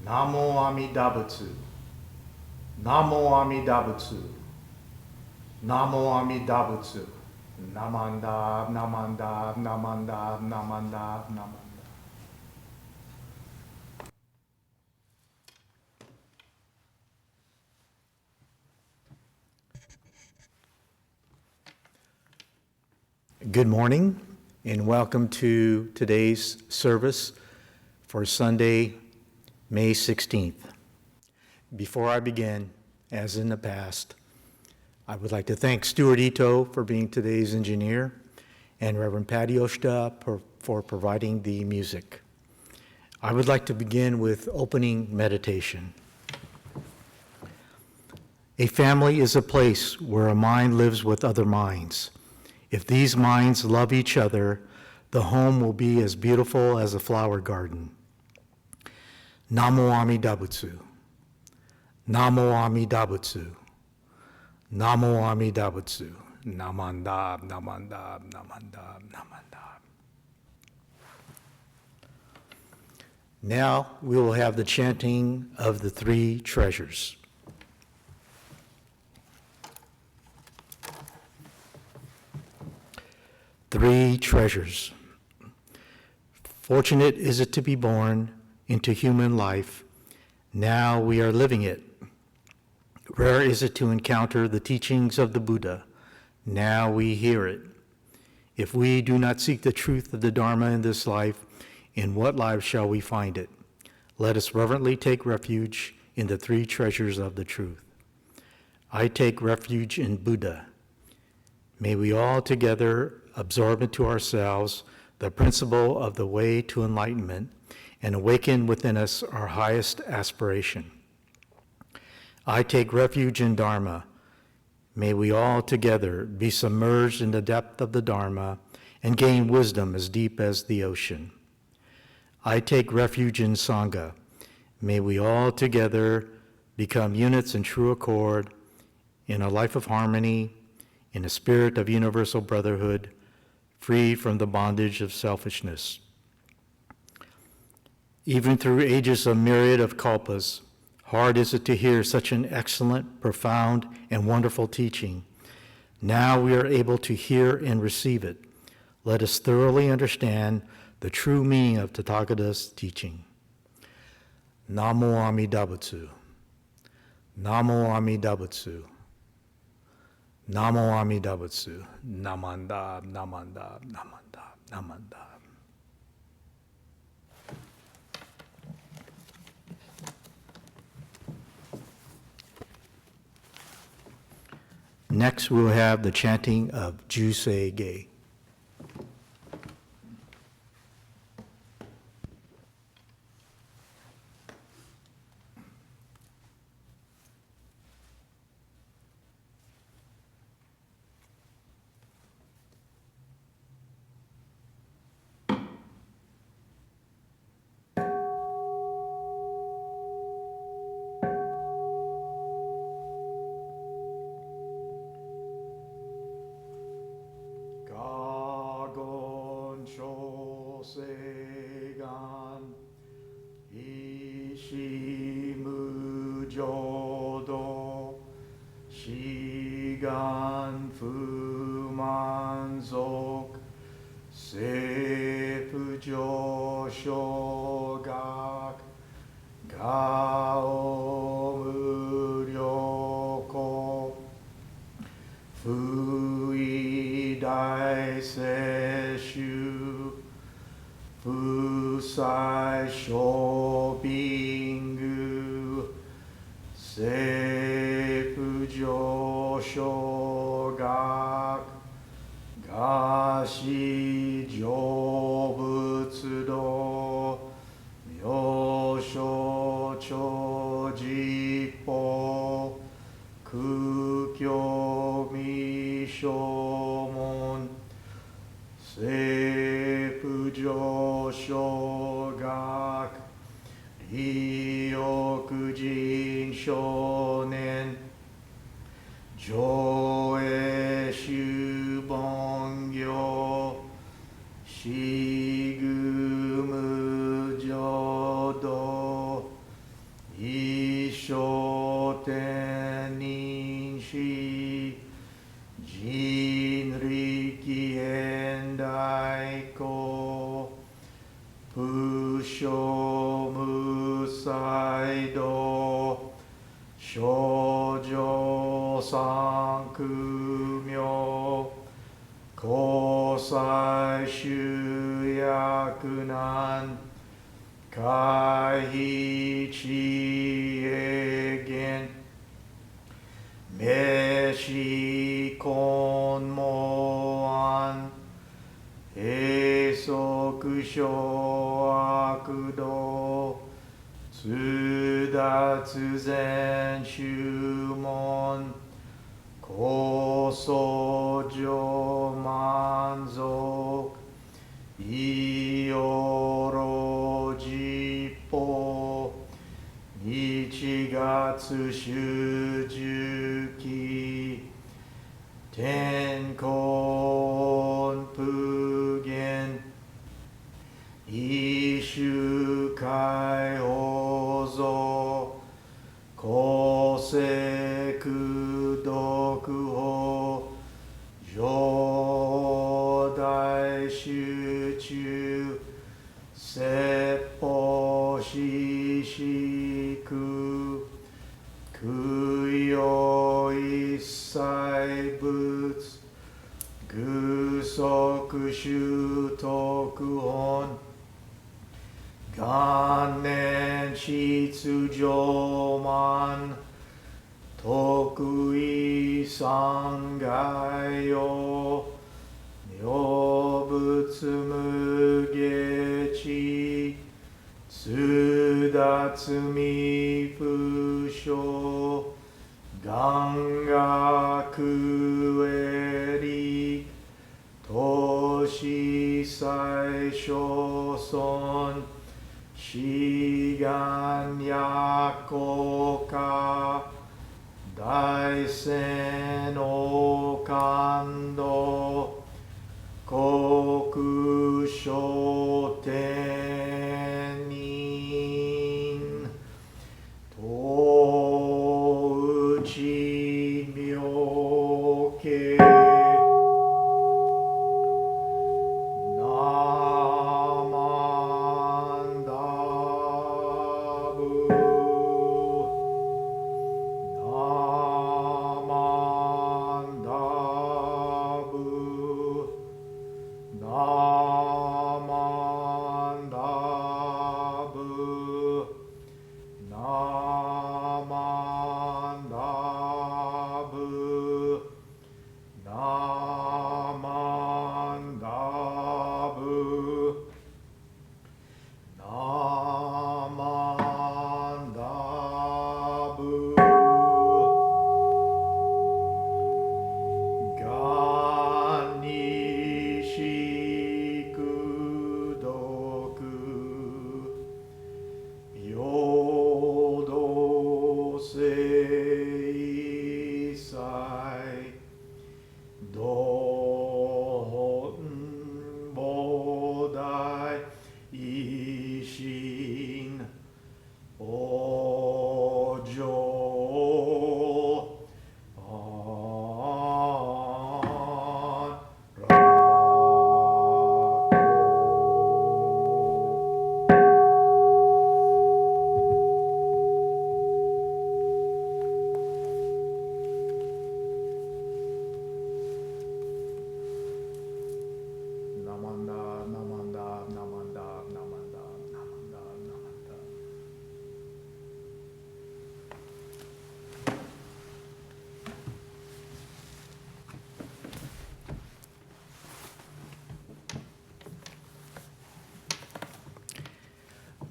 Namo Amida Butsu. Namo Amida Butsu. Namo Amida Butsu. Namanda, namanda, namanda, namanda, namanda. Good morning and welcome to today's service for Sunday, May 16th. Before I begin, as in the past, I would like to thank Stuart Ito for being today's engineer and Reverend Patty Oshta for providing the music. I would like to begin with opening meditation. A family is a place where a mind lives with other minds. If these minds love each other, the home will be as beautiful as a flower garden. Namo Amida Butsu. Namo Amida Butsu. Namo Amida Butsu. Namandab, namandab, namandab, namandab. Now we will have the chanting of the three treasures. Three treasures. Fortunate is it to be born into human life. Now we are living it. Rare is it to encounter the teachings of the Buddha. Now we hear it. If we do not seek the truth of the Dharma in this life, in what life shall we find it? Let us reverently take refuge in the three treasures of the truth. I take refuge in Buddha. May we all together absorb into ourselves the principle of the way to enlightenment and awaken within us our highest aspiration. I take refuge in Dharma. May we all together be submerged in the depth of the Dharma and gain wisdom as deep as the ocean. I take refuge in Sangha. May we all together become units in true accord, in a life of harmony, in a spirit of universal brotherhood, free from the bondage of selfishness. Even through ages of myriad of kalpas, hard is it to hear such an excellent, profound, and wonderful teaching. Now we are able to hear and receive it. Let us thoroughly understand the true meaning of Tathagata's teaching. Namo Amida Butsu. Namo Amida Butsu. Namo Amida Butsu. Namandab, namandab, namandab, namandab. Next, we'll have the chanting of Jusei Ge. 三苦妙交際集約難回避知恵言名詞根門案閉塞小悪道通達全宗門高僧上満足異様実法日月修十期天候普賢一周解放像公正独法上大集中説法四式空用一切物具足修徳本元年秩序満得意三害用妙仏無下知通達未不詳願学へ理投資最小尊志願役行家大仙の感動国書天人東内妙慶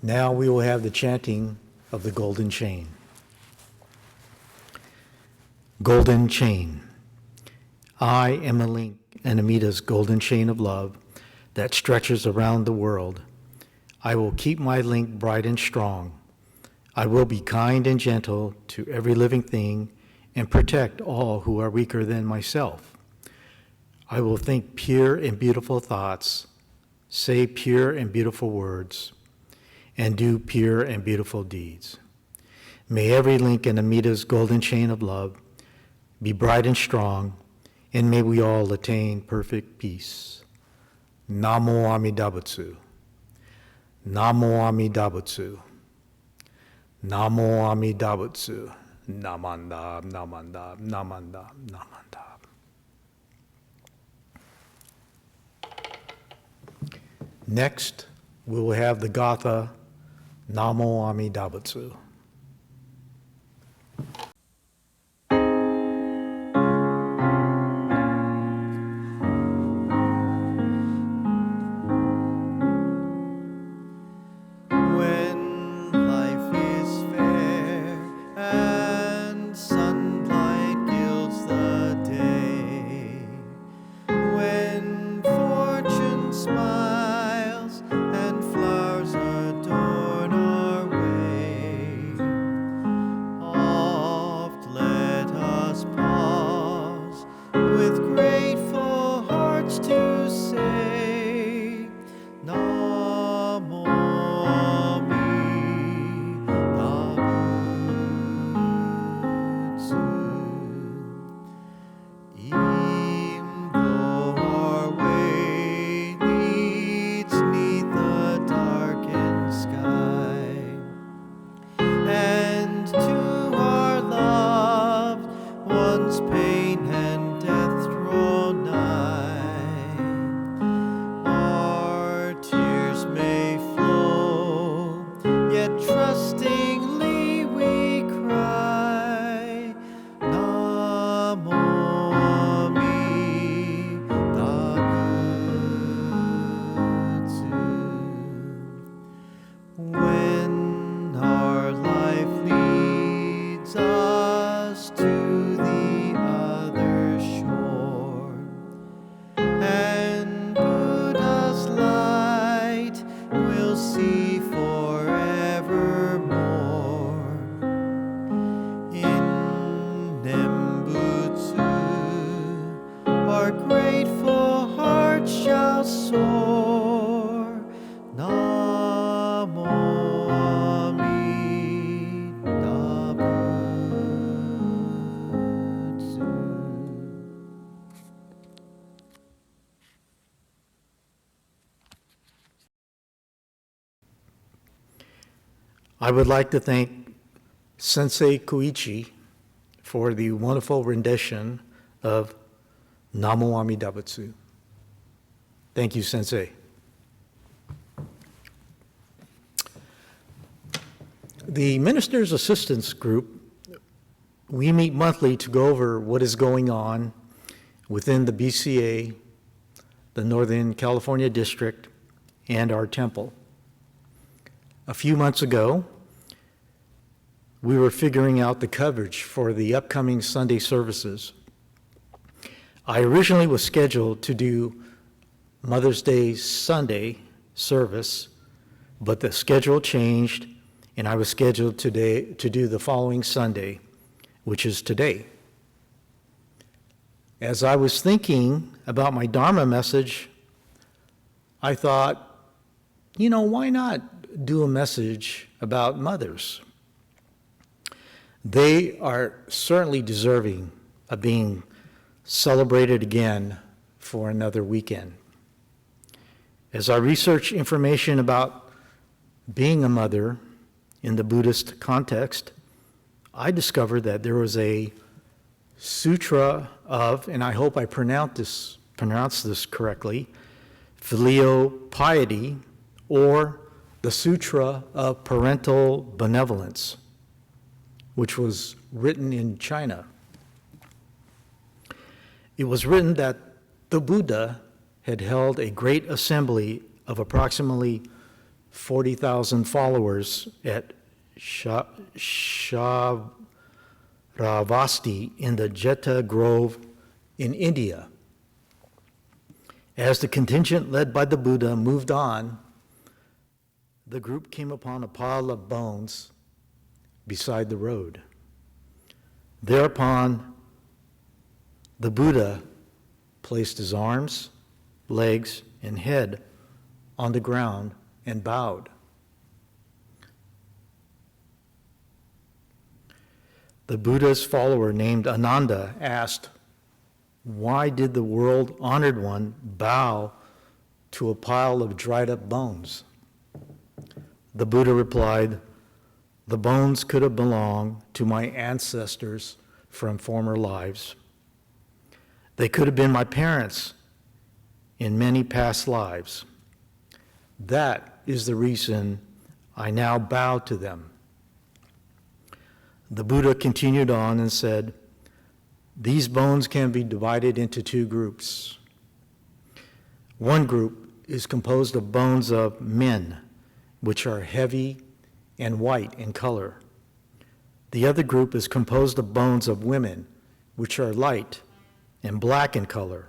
Now we will have the chanting of the golden chain. Golden chain. I am a link in Amita's golden chain of love that stretches around the world. I will keep my link bright and strong. I will be kind and gentle to every living thing and protect all who are weaker than myself. I will think pure and beautiful thoughts, say pure and beautiful words, and do pure and beautiful deeds. May every link in Amita's golden chain of love be bright and strong, and may we all attain perfect peace. Namo Amida Butsu. Namo Amida Butsu. Namo Amida Butsu. Namandab, namandab, namandab, namandab. Next, we will have the Gatha Namo Amida Butsu. When life is fair and sunlight gilds the day, when fortune smiles and flowers adorn our way, oft let us pause with grateful hearts to say, Namo Amida Butsu. E'en though our way leads 'neath the darkened sky, and to our loved ones pain and death draw nigh, our tears may flow, yet trustingly we cry, Namo Amida Butsu. When our life leads us to the other shore, and Buddha's light we'll see forevermore, in Nembutsu our grateful hearts shall soar, Namo Amida Butsu. I would like to thank Sensei Koichi for the wonderful rendition of Namo Amida Butsu. Thank you, Sensei. The Minister's Assistance Group, we meet monthly to go over what is going on within the BCA, the Northern California District, and our temple. A few months ago, we were figuring out the coverage for the upcoming Sunday services. I originally was scheduled to do Mother's Day Sunday service, but the schedule changed, and I was scheduled today to do the following Sunday, which is today. As I was thinking about my Dharma message, I thought, why not do a message about mothers? They are certainly deserving of being celebrated again for another weekend. As I researched information about being a mother in the Buddhist context, I discovered that there was a Sutra of, and I hope I pronounce this correctly, filial piety, or the Sutra of Parental Benevolence, which was written in China. It was written that the Buddha had held a great assembly of approximately 40,000 followers at Shravasti in the Jeta Grove in India. As the contingent led by the Buddha moved on, the group came upon a pile of bones beside the road. Thereupon, the Buddha placed his arms, legs, and head on the ground and bowed. The Buddha's follower named Ananda asked, "Why did the world-honored one bow to a pile of dried-up bones?" The Buddha replied, The bones could have belonged to my ancestors from former lives. They could have been my parents in many past lives. That is the reason I now bow to them. The Buddha continued on and said, these bones can be divided into two groups. One group is composed of bones of men, which are heavy and white in color. The other group is composed of bones of women, which are light and black in color.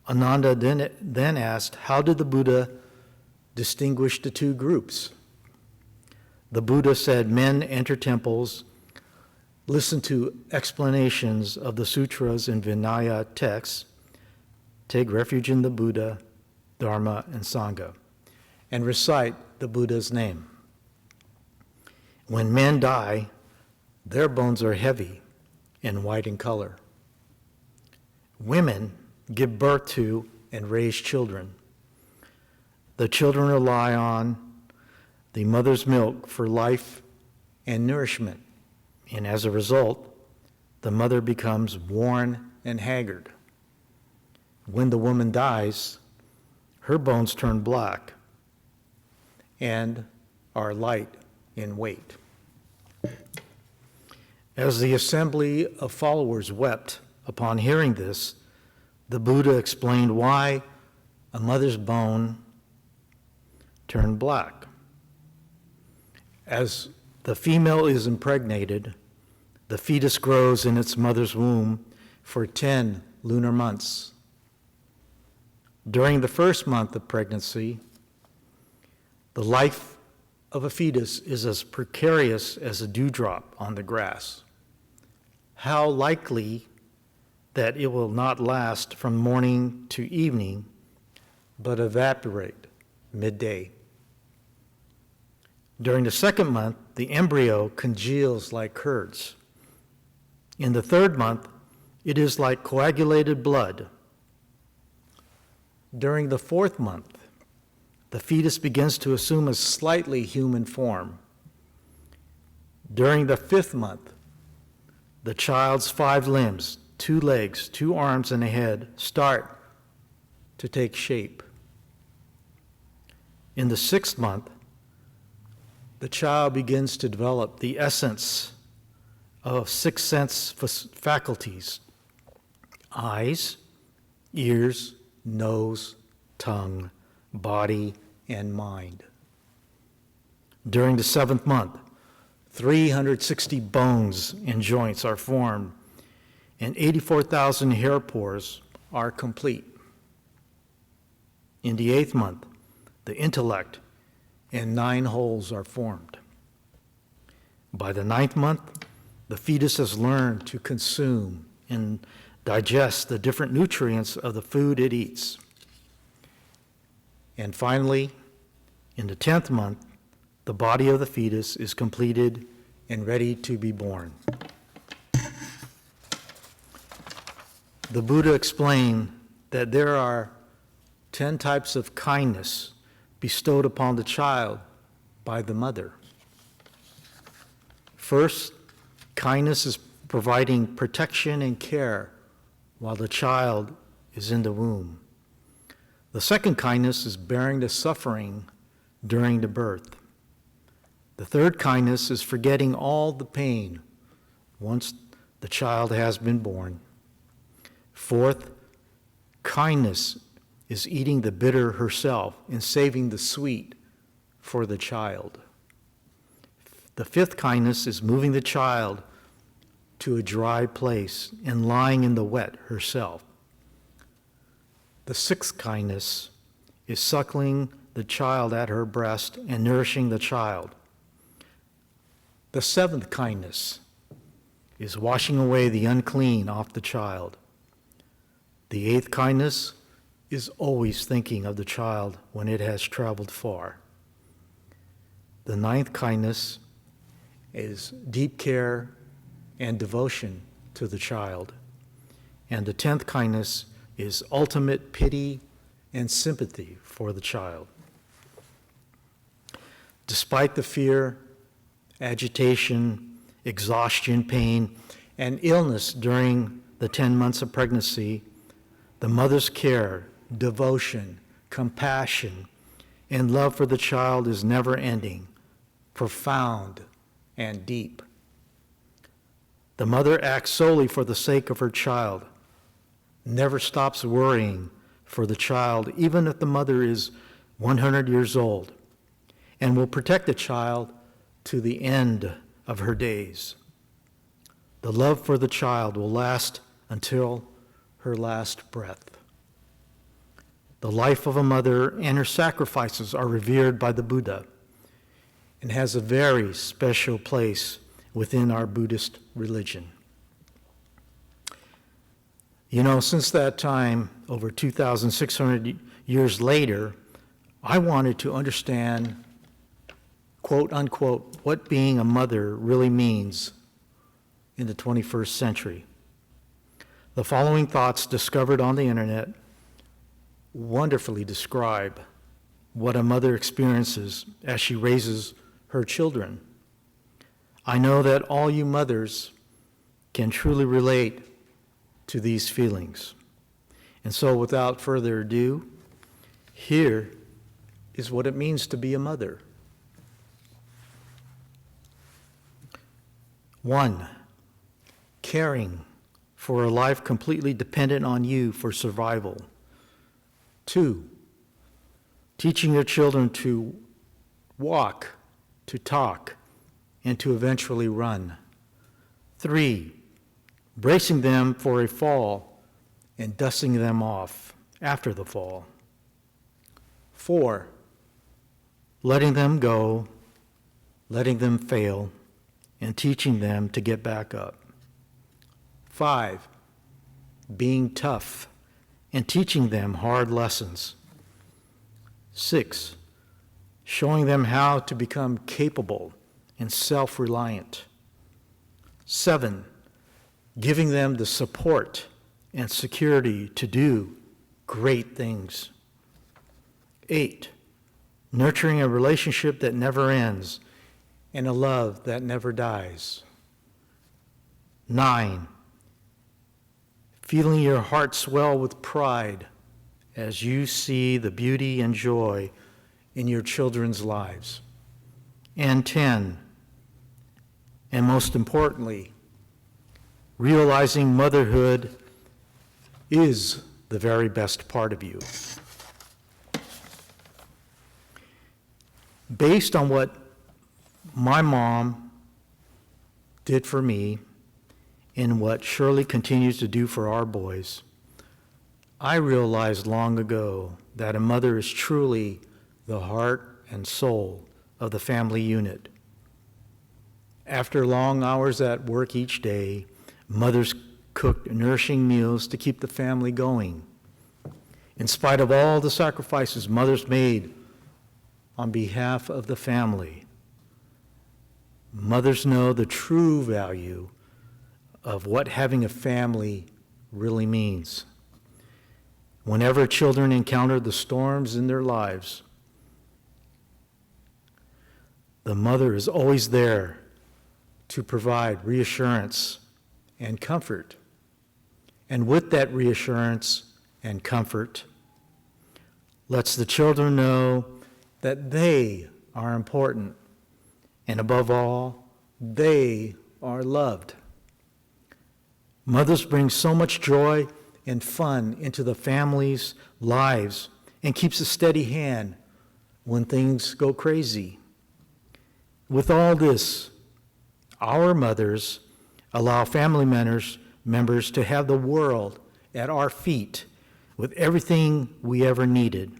Ananda then asked, how did the Buddha distinguish the two groups? The Buddha said, men enter temples, listen to explanations of the sutras and Vinaya texts, take refuge in the Buddha, Dharma, and Sangha, and recite the Buddha's name. When men die, their bones are heavy and white in color. Women give birth to and raise children. The children rely on the mother's milk for life and nourishment, and as a result, the mother becomes worn and haggard. When the woman dies, her bones turn black and are light in weight. As the assembly of followers wept upon hearing this, the Buddha explained why a mother's bone turned black. As the female is impregnated, the fetus grows in its mother's womb for 10 lunar months. During the first month of pregnancy, the life of a fetus is as precarious as a dewdrop on the grass. How likely that it will not last from morning to evening, but evaporate midday. During the second month, the embryo congeals like curds. In the third month, it is like coagulated blood. During the fourth month, the fetus begins to assume a slightly human form. During the fifth month, the child's 5 limbs, 2 legs, 2 arms, and a head start to take shape. In the 6th month, the child begins to develop the essence of 6 sense faculties: eyes, ears, nose, tongue, body, and mind. During the 7th month, 360 bones and joints are formed, and 84,000 hair pores are complete. In the 8th month, the intellect and 9 holes are formed. By the 9th month, the fetus has learned to consume and digest the different nutrients of the food it eats. And finally, in the 10th month, the body of the fetus is completed and ready to be born. The Buddha explained that there are 10 types of kindness bestowed upon the child by the mother. First, kindness is providing protection and care while the child is in the womb. The second kindness is bearing the suffering during the birth. The third kindness is forgetting all the pain once the child has been born. Fourth, kindness is eating the bitter herself and saving the sweet for the child. The fifth kindness is moving the child to a dry place and lying in the wet herself. The sixth kindness is suckling the child at her breast and nourishing the child. The seventh kindness is washing away the unclean off the child. The eighth kindness is always thinking of the child when it has traveled far. The ninth kindness is deep care and devotion to the child. And the 10th kindness is ultimate pity and sympathy for the child. Despite the fear agitation, exhaustion, pain, and illness during the 10 months of pregnancy, the mother's care, devotion, compassion, and love for the child is never ending, profound, and deep. The mother acts solely for the sake of her child, never stops worrying for the child, even if the mother is 100 years old, and will protect the child to the end of her days. The love for the child will last until her last breath. The life of a mother and her sacrifices are revered by the Buddha and has a very special place within our Buddhist religion. You know, since that time, over 2,600 years later, I wanted to understand, quote unquote, what being a mother really means in the 21st century. The following thoughts discovered on the internet wonderfully describe what a mother experiences as she raises her children. I know that all you mothers can truly relate to these feelings. And so without further ado, here is what it means to be a mother. 1, caring for a life completely dependent on you for survival. 2, teaching your children to walk, to talk, and to eventually run. 3, bracing them for a fall and dusting them off after the fall. 4, letting them go, letting them fail, and teaching them to get back up. 5, being tough and teaching them hard lessons. 6, showing them how to become capable and self-reliant. 7, giving them the support and security to do great things. 8, nurturing a relationship that never ends and a love that never dies. 9, feeling your heart swell with pride as you see the beauty and joy in your children's lives. And 10, and most importantly, realizing motherhood is the very best part of you. Based on what my mom did for me and what Shirley continues to do for our boys, I realized long ago that a mother is truly the heart and soul of the family unit. After long hours at work each day, mothers cooked nourishing meals to keep the family going. In spite of all the sacrifices mothers made on behalf of the family, mothers know the true value of what having a family really means. Whenever children encounter the storms in their lives, the mother is always there to provide reassurance and comfort. And with that reassurance and comfort, lets the children know that they are important, and above all, they are loved. Mothers bring so much joy and fun into the family's lives and keeps a steady hand when things go crazy. With all this, our mothers allow family members to have the world at our feet with everything we ever needed.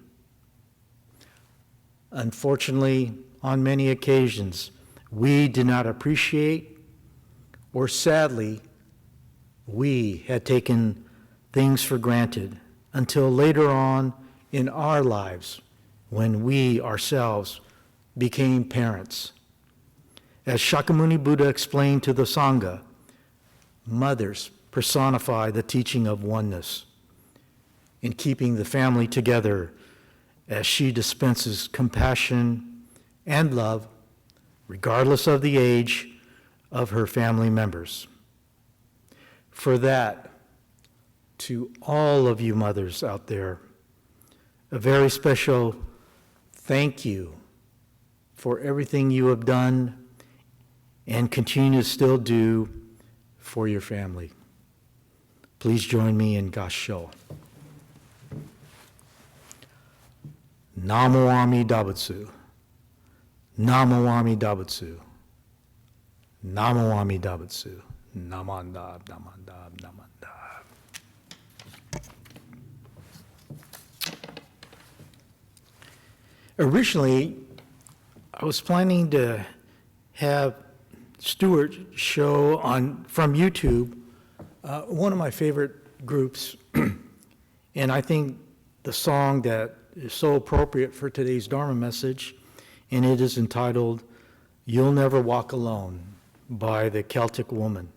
Unfortunately, on many occasions, we did not appreciate, or sadly, we had taken things for granted until later on in our lives when we ourselves became parents. As Shakyamuni Buddha explained to the Sangha, mothers personify the teaching of oneness in keeping the family together as she dispenses compassion and love, regardless of the age of her family members. For that, to all of you mothers out there, a very special thank you for everything you have done and continue to still do for your family. Please join me in Gassho. Namo Amidabutsu. Namo Amidabutsu. Namo Amidabutsu. Namandab, namandab, namandab. Originally, I was planning to have Stuart show from YouTube one of my favorite groups, and I think the song that is so appropriate for today's Dharma message, and it is entitled "You'll Never Walk Alone" by the Celtic Woman.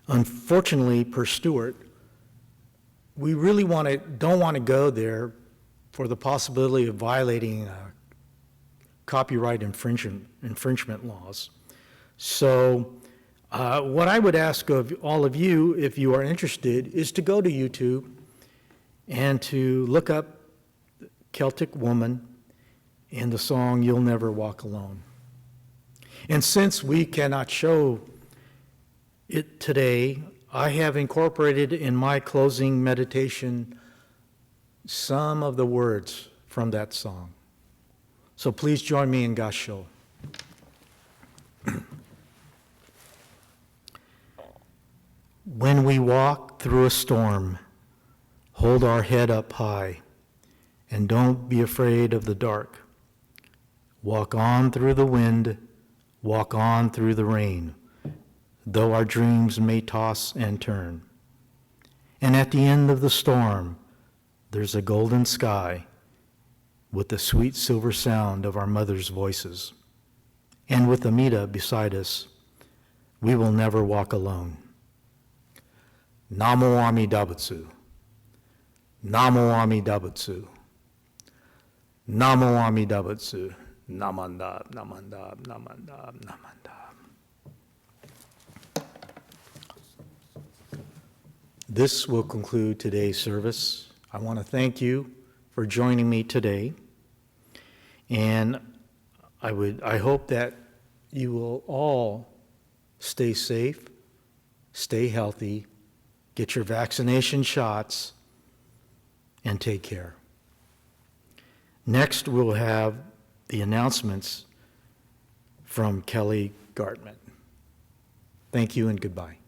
Unfortunately, per Stuart, we really don't want to go there for the possibility of violating copyright infringement laws. So what I would ask of all of you, if you are interested, is to go to YouTube and to look up Celtic Woman and the song "You'll Never Walk Alone." And since we cannot show it today, I have incorporated in my closing meditation some of the words from that song. So please join me in Gassho. When we walk through a storm, hold our head up high, and don't be afraid of the dark. Walk on through the wind, walk on through the rain, though our dreams may toss and turn. And at the end of the storm, there's a golden sky with the sweet silver sound of our mother's voices. And with Amida beside us, we will never walk alone. Namo Amidabutsu. Namo Amidabutsu. Namo Amidabutsu. Namandab, namandab, namandab, namandab. This will conclude today's service. I want to thank you for joining me today. And I hope that you will all stay safe, stay healthy, get your vaccination shots, and take care. Next, we'll have the announcements from Kelly Gartman. Thank you and goodbye.